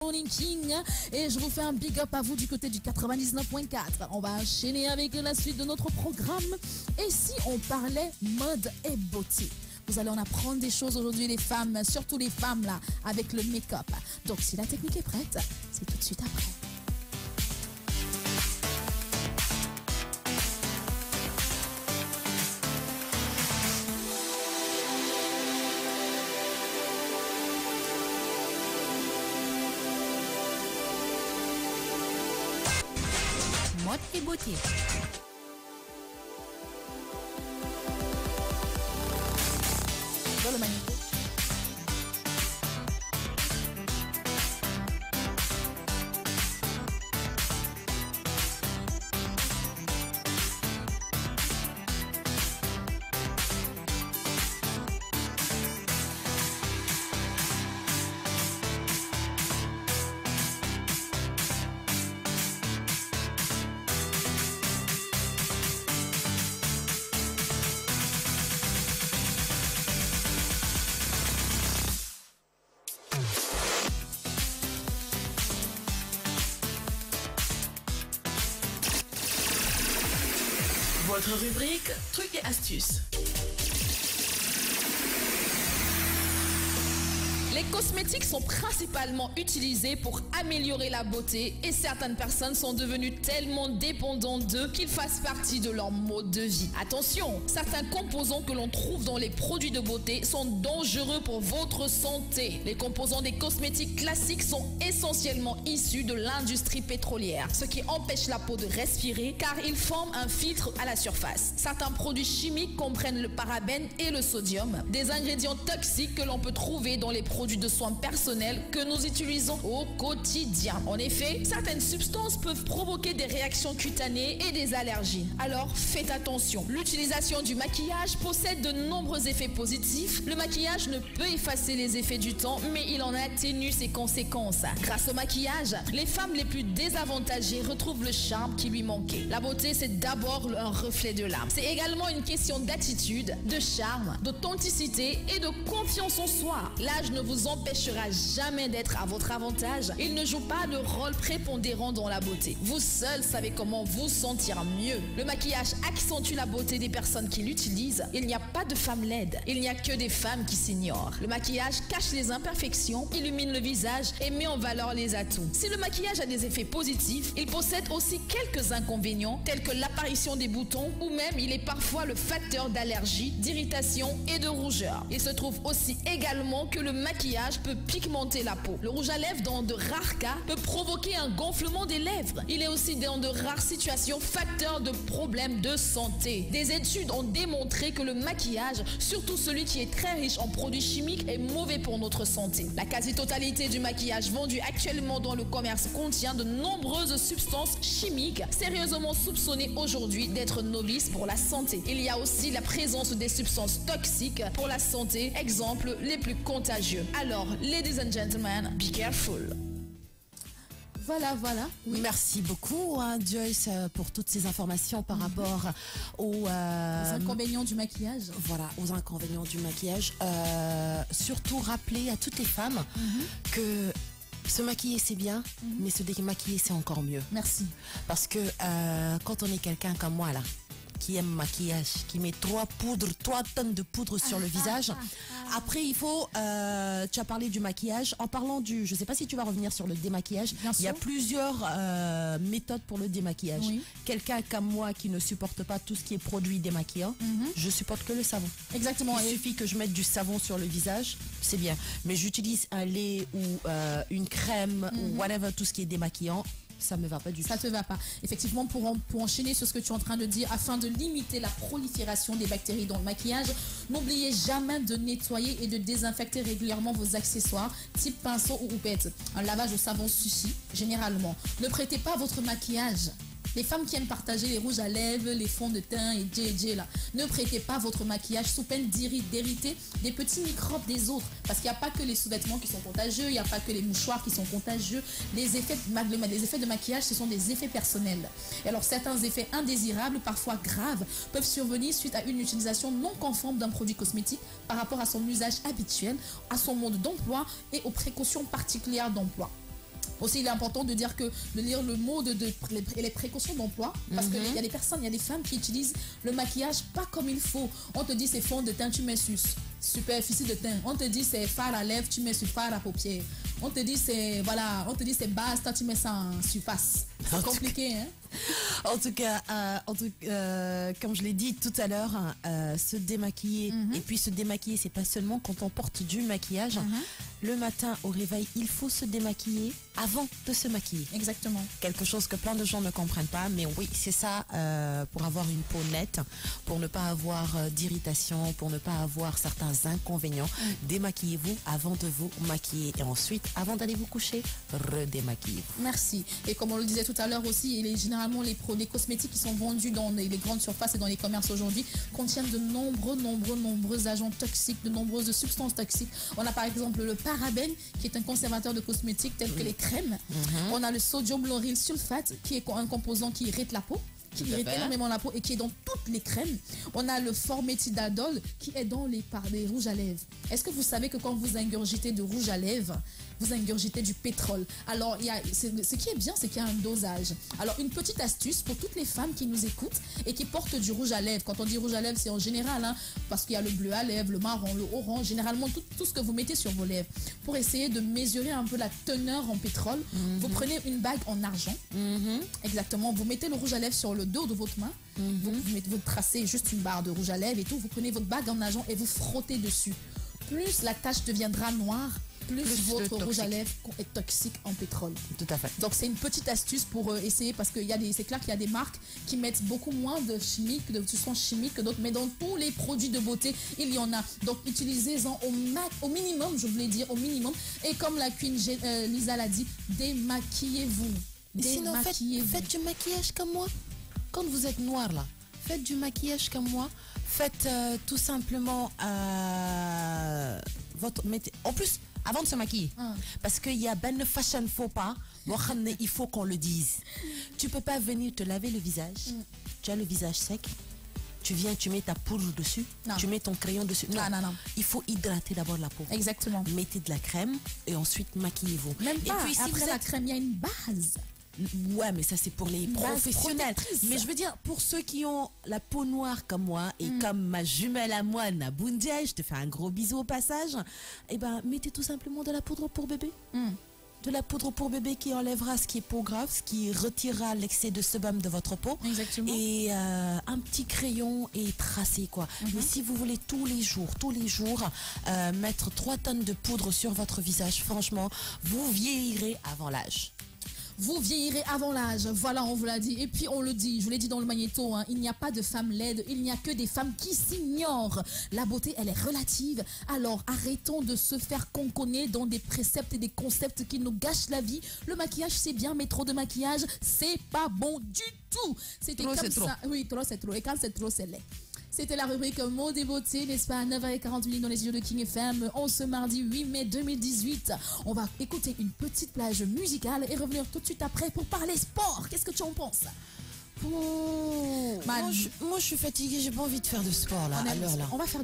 Morning King et je vous fais un big up à vous du côté du 99.4. On va enchaîner avec la suite de notre programme. Et si on parlait mode et beauté? Vous allez en apprendre des choses aujourd'hui les femmes, surtout les femmes là, avec le make-up. Donc si la technique est prête, c'est tout de suite après. Mode et beauté. Dans le magnéto. Votre rubrique Trucs et astuces. Les cosmétiques sont principalement utilisés pour améliorer la beauté et certaines personnes sont devenues tellement dépendantes d'eux qu'ils fassent partie de leur mode de vie. Attention, certains composants que l'on trouve dans les produits de beauté sont dangereux pour votre santé. Les composants des cosmétiques classiques sont essentiellement issus de l'industrie pétrolière, ce qui empêche la peau de respirer car ils forment un filtre à la surface. Certains produits chimiques comprennent le parabène et le sodium, des ingrédients toxiques que l'on peut trouver dans les produits de soins personnels que nous utilisons au quotidien. En effet, certaines substances peuvent provoquer des réactions cutanées et des allergies. Alors faites attention. L'utilisation du maquillage possède de nombreux effets positifs. Le maquillage ne peut effacer les effets du temps, mais il en atténue ses conséquences. Grâce au maquillage, les femmes les plus désavantagées retrouvent le charme qui lui manquait. La beauté, c'est d'abord un reflet de l'âme. C'est également une question d'attitude, de charme, d'authenticité et de confiance en soi. L'âge ne vous empêchera jamais d'être à votre avantage. Il ne joue pas de rôle prépondérant dans la beauté. Vous seul savez comment vous sentir mieux. Le maquillage accentue la beauté des personnes qui l'utilisent. Il n'y a pas de femmes laides. Il n'y a que des femmes qui s'ignorent. Le maquillage cache les imperfections, illumine le visage et met en valeur les atouts. Si le maquillage a des effets positifs, il possède aussi quelques inconvénients tels que l'apparition des boutons ou même il est parfois le facteur d'allergie, d'irritation et de rougeur. Il se trouve aussi également que le maquillage peut pigmenter la peau. Le rouge à lèvres, dans de rares cas, peut provoquer un gonflement des lèvres. Il est aussi dans de rares situations facteur de problèmes de santé. Des études ont démontré que le maquillage, surtout celui qui est très riche en produits chimiques, est mauvais pour notre santé. La quasi-totalité du maquillage vendu actuellement dans le commerce contient de nombreuses substances chimiques, sérieusement soupçonnées aujourd'hui d'être novices pour la santé. Il y a aussi la présence des substances toxiques pour la santé, exemple les plus contagieux. Alors, ladies and gentlemen, be careful. Voilà. Oui. Merci beaucoup, Joyce, pour toutes ces informations par rapport aux inconvénients du maquillage. Voilà, aux inconvénients du maquillage. Surtout rappeler à toutes les femmes que se maquiller c'est bien, mais se démaquiller c'est encore mieux. Merci. Parce que quand on est quelqu'un comme moi là, qui aime maquillage, qui met 3 tonnes de poudre sur le visage. Après, il faut... tu as parlé du maquillage. En parlant du... Je ne sais pas si tu vas revenir sur le démaquillage. Il y a plusieurs méthodes pour le démaquillage. Oui. Quelqu'un comme moi qui ne supporte pas tout ce qui est produit démaquillant, je supporte que le savon. Exactement. Il suffit que je mette du savon sur le visage, c'est bien. Mais j'utilise un lait ou une crème ou whatever, tout ce qui est démaquillant. Ça me va pas du tout. Ça te va pas. Effectivement, pour enchaîner sur ce que tu es en train de dire, afin de limiter la prolifération des bactéries dans le maquillage, n'oubliez jamais de nettoyer et de désinfecter régulièrement vos accessoires, type pinceau ou houppette. Un lavage au savon suffit, généralement. Ne prêtez pas votre maquillage. Les femmes qui aiment partager les rouges à lèvres, les fonds de teint et JJ là, ne prêtez pas votre maquillage sous peine d'hériter des petits microbes des autres. Parce qu'il n'y a pas que les sous-vêtements qui sont contagieux, il n'y a pas que les mouchoirs qui sont contagieux. Les effets de maquillage, ce sont des effets personnels. Et alors certains effets indésirables, parfois graves, peuvent survenir suite à une utilisation non conforme d'un produit cosmétique par rapport à son usage habituel, à son mode d'emploi et aux précautions particulières d'emploi. Aussi, il est important de dire que de lire le mot les précautions d'emploi, parce qu'il y a des personnes, il y a des femmes qui utilisent le maquillage pas comme il faut. On te dit c'est fond de teint, tu mets sur superficie de teint. On te dit c'est fard à lèvres, tu mets sur fard à paupières. On te dit c'est base, toi tu mets ça en surface. C'est compliqué, hein? En tout cas, comme je l'ai dit tout à l'heure, se démaquiller. Et puis se démaquiller, c'est pas seulement quand on porte du maquillage. Le matin au réveil, il faut se démaquiller avant de se maquiller. Exactement. Quelque chose que plein de gens ne comprennent pas, mais oui, c'est ça, pour avoir une peau nette, pour ne pas avoir d'irritation, pour ne pas avoir certains inconvénients. Démaquillez-vous avant de vous maquiller. Et ensuite, avant d'aller vous coucher, redémaquillez-vous. Merci. Et comme on le disait tout à l'heure aussi, généralement les cosmétiques qui sont vendus dans les grandes surfaces et dans les commerces aujourd'hui contiennent de nombreux agents toxiques, de nombreuses substances toxiques. On a par exemple le parabène qui est un conservateur de cosmétiques tel que les crèmes. On a le sodium lauryl sulfate qui est un composant qui irrite la peau, qui irrite énormément la peau et qui est dans toutes les crèmes. On a le forméthidadol qui est dans les rouges à lèvres. Est-ce que vous savez que quand vous ingurgitez de rouge à lèvres, vous ingurgitez du pétrole? Alors, ce qui est bien, c'est qu'il y a un dosage. Alors, une petite astuce pour toutes les femmes qui nous écoutent et qui portent du rouge à lèvres. Quand on dit rouge à lèvres, c'est en général, hein, parce qu'il y a le bleu à lèvres, le marron, le orange, généralement tout ce que vous mettez sur vos lèvres. Pour essayer de mesurer un peu la teneur en pétrole, vous prenez une bague en argent. Exactement. Vous mettez le rouge à lèvres sur le dos de votre main. Vous tracez juste une barre de rouge à lèvres et tout. Vous prenez votre bague en argent et vous frottez dessus. Plus la tache deviendra noire, plus votre rouge à lèvres est toxique en pétrole. Tout à fait. Donc c'est une petite astuce pour essayer, parce que c'est clair qu'il y a des marques qui mettent beaucoup moins de substances chimiques que d'autres, mais dans tous les produits de beauté, il y en a. Donc utilisez-en au minimum, je voulais dire au minimum. Et comme la Queen Lisa l'a dit, démaquillez-vous. Sinon, faites du maquillage comme moi. Quand vous êtes noir là, faites du maquillage comme moi. Faites tout simplement en plus, avant de se maquiller, parce qu'il y a ben fashion faux pas, il faut qu'on le dise. Tu peux pas venir te laver le visage. Tu as le visage sec. Tu viens, tu mets ta poudre dessus, tu mets ton crayon dessus. Non. Il faut hydrater d'abord la peau. Exactement. Mettez de la crème et ensuite maquillez-vous. Même pas. Et puis, après la crème, il y a une base. Ouais, mais ça c'est pour les professionnels. Mais je veux dire, pour ceux qui ont la peau noire comme moi et comme ma jumelle à moi, Nabundia, je te fais un gros bisou au passage, eh ben, mettez tout simplement de la poudre pour bébé. De la poudre pour bébé qui enlèvera ce qui est peau grave, ce qui retirera l'excès de sébum de votre peau. Exactement. Et un petit crayon et tracé quoi. Mais si vous voulez tous les jours, mettre 3 tonnes de poudre sur votre visage, franchement, vous vieillirez avant l'âge. Vous vieillirez avant l'âge, voilà, on vous l'a dit. Et puis on le dit, je vous l'ai dit dans le magnéto, hein, il n'y a pas de femmes laides, il n'y a que des femmes qui s'ignorent. La beauté, elle est relative. Alors arrêtons de se faire conconner dans des préceptes et des concepts qui nous gâchent la vie. Le maquillage, c'est bien, mais trop de maquillage, c'est pas bon du tout. C'était comme ça. Oui, trop, c'est trop. Et quand c'est trop, c'est laid. C'était la rubrique Mode et beauté, n'est-ce pas, à 9h40 dans les studios de King FM, en ce mardi 8 mai 2018. On va écouter une petite plage musicale et revenir tout de suite après pour parler sport. Qu'est-ce que tu en penses? Moi, je suis fatiguée, j'ai pas envie de faire de sport là, à l'heure là. On va faire